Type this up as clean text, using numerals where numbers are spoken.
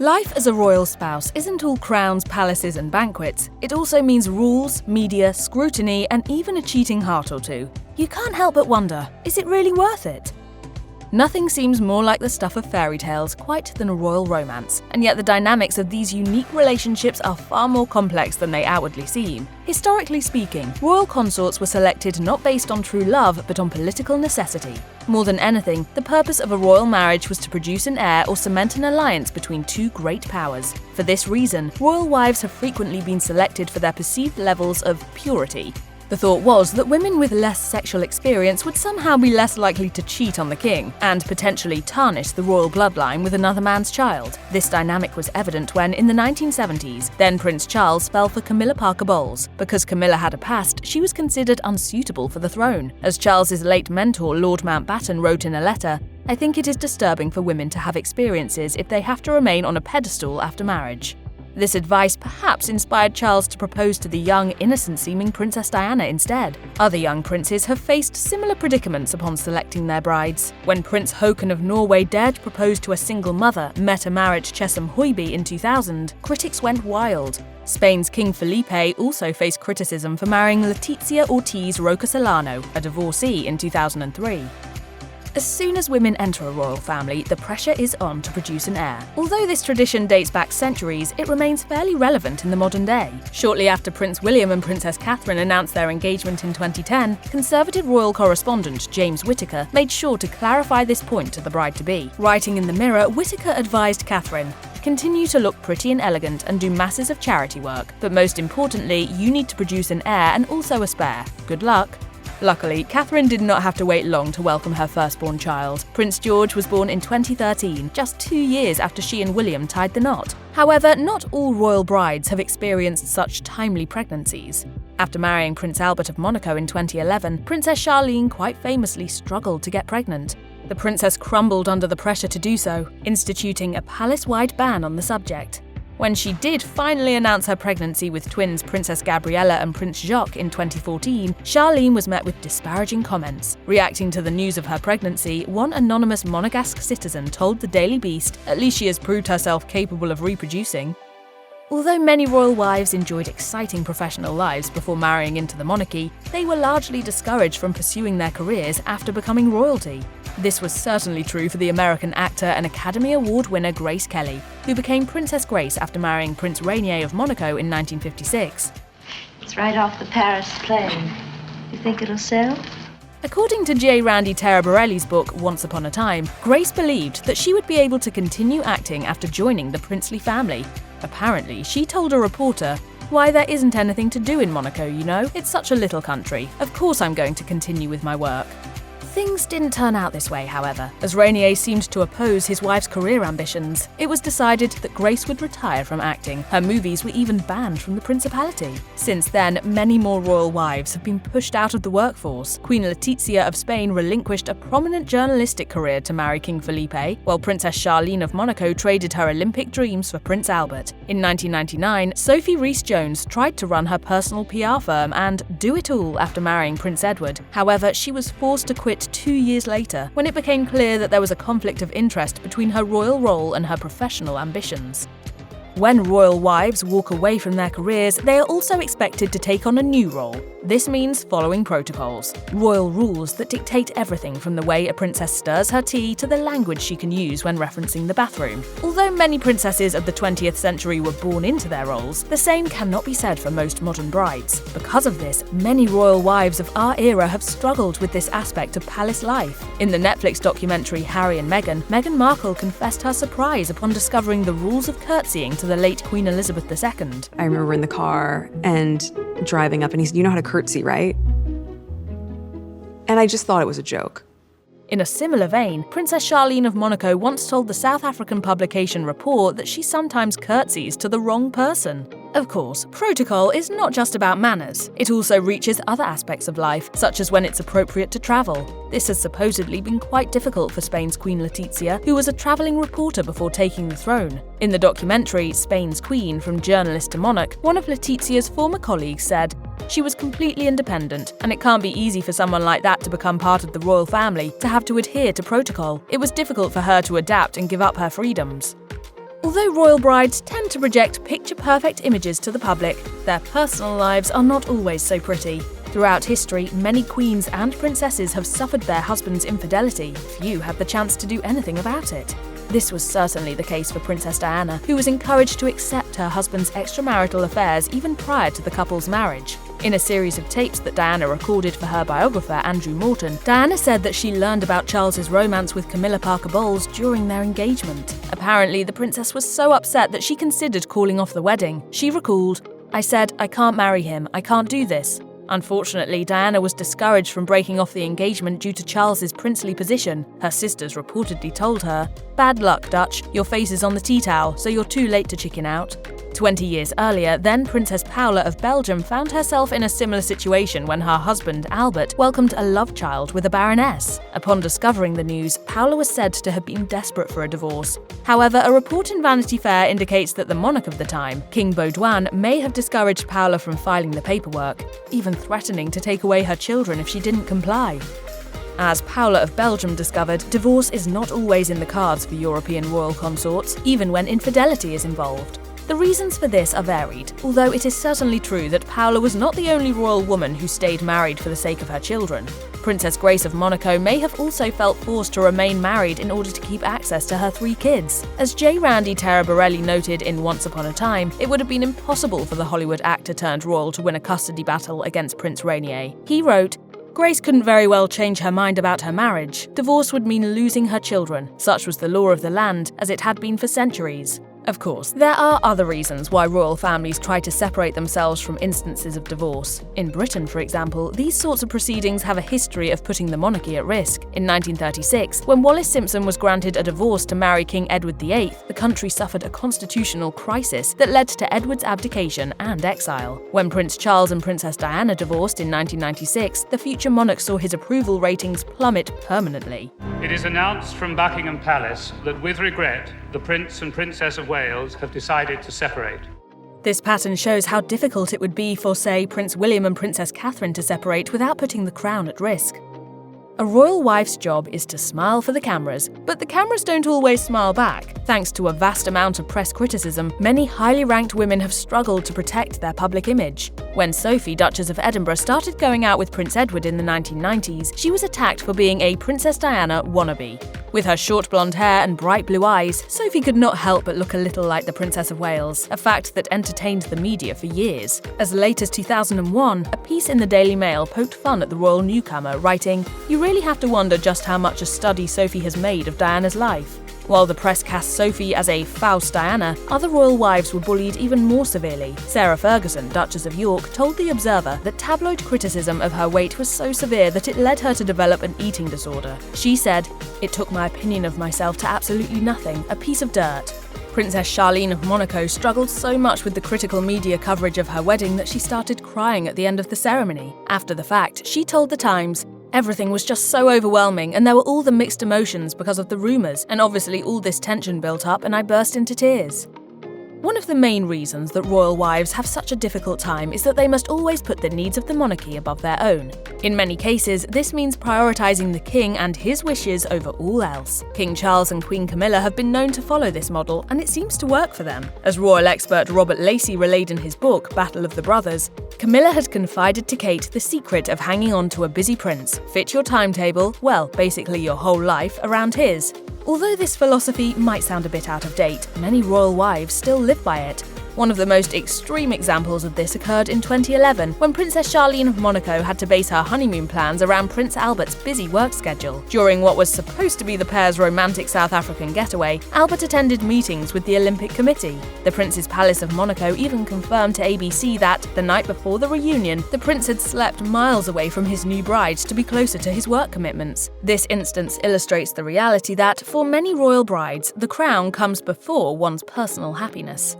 Life as a royal spouse isn't all crowns, palaces and banquets. It also means rules, media, scrutiny and even a cheating heart or two. You can't help but wonder, is it really worth it? Nothing seems more like the stuff of fairy tales quite than a royal romance, and yet the dynamics of these unique relationships are far more complex than they outwardly seem. Historically speaking, royal consorts were selected not based on true love but on political necessity. More than anything, the purpose of a royal marriage was to produce an heir or cement an alliance between two great powers. For this reason, royal wives have frequently been selected for their perceived levels of purity. The thought was that women with less sexual experience would somehow be less likely to cheat on the king and potentially tarnish the royal bloodline with another man's child. This dynamic was evident when, in the 1970s, then Prince Charles fell for Camilla Parker Bowles. Because Camilla had a past, she was considered unsuitable for the throne. As Charles's late mentor, Lord Mountbatten, wrote in a letter, "I think it is disturbing for women to have experiences if they have to remain on a pedestal after marriage." This advice perhaps inspired Charles to propose to the young, innocent-seeming Princess Diana instead. Other young princes have faced similar predicaments upon selecting their brides. When Prince Håkon of Norway dared propose to a single mother, Mette Marit Chesham Hoiby, in 2000, critics went wild. Spain's King Felipe also faced criticism for marrying Letizia Ortiz Roca Solano, a divorcee, in 2003. As soon as women enter a royal family, the pressure is on to produce an heir. Although this tradition dates back centuries, it remains fairly relevant in the modern day. Shortly after Prince William and Princess Catherine announced their engagement in 2010, conservative royal correspondent James Whittaker made sure to clarify this point to the bride-to-be. Writing in the Mirror, Whittaker advised Catherine, "Continue to look pretty and elegant and do masses of charity work, but most importantly, you need to produce an heir and also a spare. Good luck." Luckily, Catherine did not have to wait long to welcome her firstborn child. Prince George was born in 2013, just 2 years after she and William tied the knot. However, not all royal brides have experienced such timely pregnancies. After marrying Prince Albert of Monaco in 2011, Princess Charlene quite famously struggled to get pregnant. The princess crumbled under the pressure to do so, instituting a palace-wide ban on the subject. When she did finally announce her pregnancy with twins Princess Gabriella and Prince Jacques in 2014, Charlene was met with disparaging comments. Reacting to the news of her pregnancy, one anonymous Monegasque citizen told the Daily Beast, "At least she has proved herself capable of reproducing." Although many royal wives enjoyed exciting professional lives before marrying into the monarchy, they were largely discouraged from pursuing their careers after becoming royalty. This was certainly true for the American actor and Academy Award winner Grace Kelly, who became Princess Grace after marrying Prince Rainier of Monaco in 1956. It's right off the Paris plane. You think it'll sell? According to J. Randy Taraborelli's book Once Upon a Time, Grace believed that she would be able to continue acting after joining the princely family. Apparently, she told a reporter, "Why, there isn't anything to do in Monaco, you know? It's such a little country. Of course I'm going to continue with my work." Things didn't turn out this way, however, as Rainier seemed to oppose his wife's career ambitions. It was decided that Grace would retire from acting. Her movies were even banned from the Principality. Since then, many more royal wives have been pushed out of the workforce. Queen Letizia of Spain relinquished a prominent journalistic career to marry King Felipe, while Princess Charlene of Monaco traded her Olympic dreams for Prince Albert. In 1999, Sophie Rhys-Jones tried to run her personal PR firm and do it all after marrying Prince Edward. However, she was forced to quit 2 years later, when it became clear that there was a conflict of interest between her royal role and her professional ambitions. When royal wives walk away from their careers, they are also expected to take on a new role. This means following protocols, royal rules that dictate everything from the way a princess stirs her tea to the language she can use when referencing the bathroom. Although many princesses of the 20th century were born into their roles, the same cannot be said for most modern brides. Because of this, many royal wives of our era have struggled with this aspect of palace life. In the Netflix documentary Harry and Meghan, Meghan Markle confessed her surprise upon discovering the rules of curtsying to the late Queen Elizabeth II. I remember in the car and driving up, and he said, "You know how to curtsy, right?" And I just thought it was a joke. In a similar vein, Princess Charlene of Monaco once told the South African publication Report that she sometimes curtsies to the wrong person. Of course, protocol is not just about manners. It also reaches other aspects of life, such as when it's appropriate to travel. This has supposedly been quite difficult for Spain's Queen Letizia, who was a travelling reporter before taking the throne. In the documentary Spain's Queen, From Journalist to Monarch, one of Letizia's former colleagues said, "She was completely independent, and it can't be easy for someone like that to become part of the royal family, to have to adhere to protocol. It was difficult for her to adapt and give up her freedoms." Although royal brides tend to project picture-perfect images to the public, their personal lives are not always so pretty. Throughout history, many queens and princesses have suffered their husband's infidelity. Few had the chance to do anything about it. This was certainly the case for Princess Diana, who was encouraged to accept her husband's extramarital affairs even prior to the couple's marriage. In a series of tapes that Diana recorded for her biographer Andrew Morton, Diana said that she learned about Charles's romance with Camilla Parker Bowles during their engagement. Apparently, the princess was so upset that she considered calling off the wedding. She recalled, "I said, I can't marry him, I can't do this." Unfortunately, Diana was discouraged from breaking off the engagement due to Charles's princely position. Her sisters reportedly told her, "Bad luck, Dutch, your face is on the tea towel, so you're too late to chicken out." 20 years earlier, then Princess Paula of Belgium found herself in a similar situation when her husband, Albert, welcomed a love child with a baroness. Upon discovering the news, Paula was said to have been desperate for a divorce. However, a report in Vanity Fair indicates that the monarch of the time, King Baudouin, may have discouraged Paula from filing the paperwork, even threatening to take away her children if she didn't comply. As Paula of Belgium discovered, divorce is not always in the cards for European royal consorts, even when infidelity is involved. The reasons for this are varied, although it is certainly true that Paula was not the only royal woman who stayed married for the sake of her children. Princess Grace of Monaco may have also felt forced to remain married in order to keep access to her 3 kids. As J. Randy Taraborelli noted in Once Upon a Time, it would have been impossible for the Hollywood actor turned royal to win a custody battle against Prince Rainier. He wrote, "Grace couldn't very well change her mind about her marriage. Divorce would mean losing her children. Such was the law of the land, as it had been for centuries." Of course, there are other reasons why royal families try to separate themselves from instances of divorce. In Britain, for example, these sorts of proceedings have a history of putting the monarchy at risk. In 1936, when Wallis Simpson was granted a divorce to marry King Edward VIII, the country suffered a constitutional crisis that led to Edward's abdication and exile. When Prince Charles and Princess Diana divorced in 1996, the future monarch saw his approval ratings plummet permanently. It is announced from Buckingham Palace that, with regret, the Prince and Princess of Wales have decided to separate. This pattern shows how difficult it would be for, say, Prince William and Princess Catherine to separate without putting the crown at risk. A royal wife's job is to smile for the cameras, but the cameras don't always smile back. Thanks to a vast amount of press criticism, many highly ranked women have struggled to protect their public image. When Sophie, Duchess of Edinburgh, started going out with Prince Edward in the 1990s, she was attacked for being a Princess Diana wannabe. With her short blonde hair and bright blue eyes, Sophie could not help but look a little like the Princess of Wales, a fact that entertained the media for years. As late as 2001, a piece in the Daily Mail poked fun at the royal newcomer, writing, "You really have to wonder just how much a study Sophie has made of Diana's life." While the press cast Sophie as a Faust Diana, other royal wives were bullied even more severely. Sarah Ferguson, Duchess of York, told The Observer that tabloid criticism of her weight was so severe that it led her to develop an eating disorder. She said, "It took my opinion of myself to absolutely nothing, a piece of dirt." Princess Charlene of Monaco struggled so much with the critical media coverage of her wedding that she started crying at the end of the ceremony. After the fact, she told The Times, "Everything was just so overwhelming, and there were all the mixed emotions because of the rumours, and obviously all this tension built up, and I burst into tears." One of the main reasons that royal wives have such a difficult time is that they must always put the needs of the monarchy above their own. In many cases, this means prioritising the king and his wishes over all else. King Charles and Queen Camilla have been known to follow this model, and it seems to work for them. As royal expert Robert Lacey relayed in his book, Battle of the Brothers, Camilla had confided to Kate the secret of hanging on to a busy prince. Fit your timetable, well, basically your whole life, around his. Although this philosophy might sound a bit out of date, many royal wives still live by it. One of the most extreme examples of this occurred in 2011, when Princess Charlene of Monaco had to base her honeymoon plans around Prince Albert's busy work schedule. During what was supposed to be the pair's romantic South African getaway, Albert attended meetings with the Olympic Committee. The Prince's Palace of Monaco even confirmed to ABC that, the night before the reunion, the prince had slept miles away from his new bride to be closer to his work commitments. This instance illustrates the reality that, for many royal brides, the crown comes before one's personal happiness.